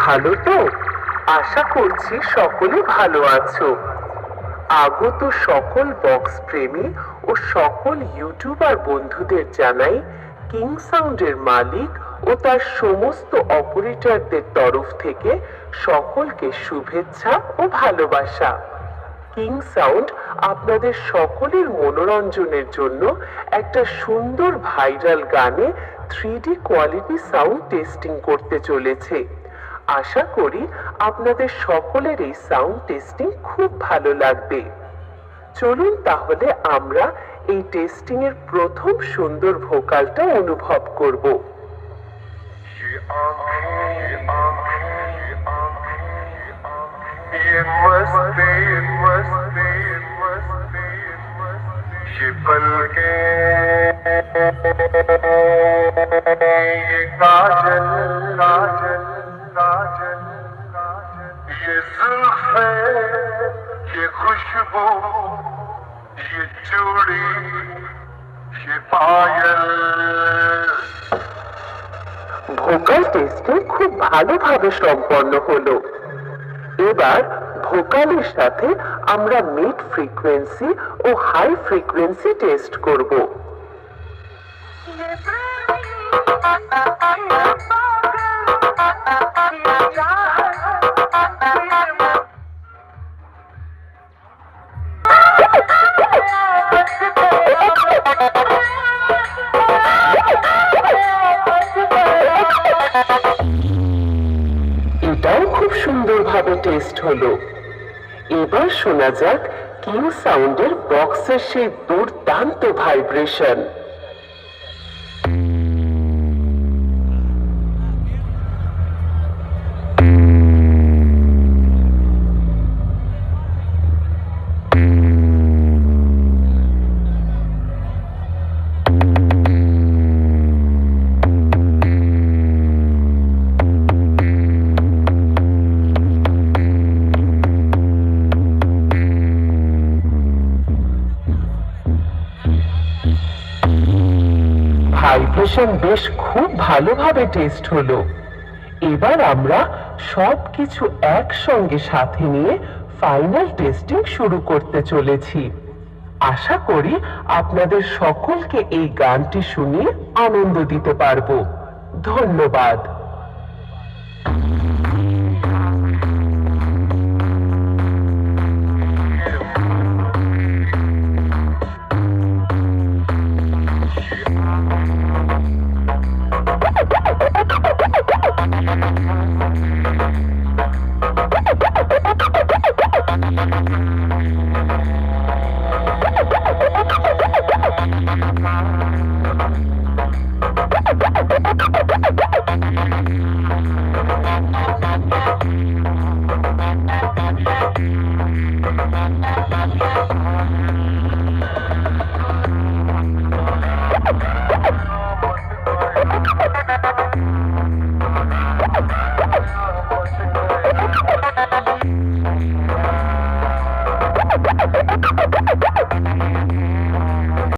ভালো তো? আশা করছি সকলে ভালো আছো। আগত সকল বক্স প্রেমী ও সকল ইউটিউবার বন্ধুদের জানাই কিং সাউন্ডের মালিক ও তার সমস্ত অপারেটরদের তরফ থেকে সকলকে শুভেচ্ছা ও ভালোবাসা। কিং সাউন্ড আপনাদের সকলের মনোরঞ্জনের জন্য একটা সুন্দর ভাইরাল গানে 3D কোয়ালিটি সাউন্ড টেস্টিং করতে চলেছে। আশা করি আপনাদের সকলের এই সাউন্ড টেস্টিং খুব ভালো লাগবে। চলুন তাহলে আমরা এই টেস্টিং এর প্রথম সুন্দর ভোকালটা অনুভব করব। ये पलके ये काजल काजल काजल ये जुल्फे ये खुशबू ये चूड़ी ये पायल। ভোকাল টেস্টিং খুব ভালোভাবে সম্পন্ন হলো। এবার ভোকালের সাথে আমরা মিড ফ্রিকোয়েন্সি ও হাই ফ্রিকোয়েন্সি টেস্ট করব। এটাও খুব সুন্দরভাবে টেস্ট হলো। এবার শোনা যাক কিং সাউন্ডের বক্সের সেই দুর্দান্ত ভাইব্রেশন। ভাইব্রেশন বেশ খুব ভালোভাবে টেস্ট হলো। এবার আমরা সবকিছু একসঙ্গে সাথে নিয়ে ফাইনাল টেস্টিং শুরু করতে চলেছি। আশা করি আপনাদের সকলকে এই গানটি শুনিয়ে আনন্দ দিতে পারবো। ধন্যবাদ।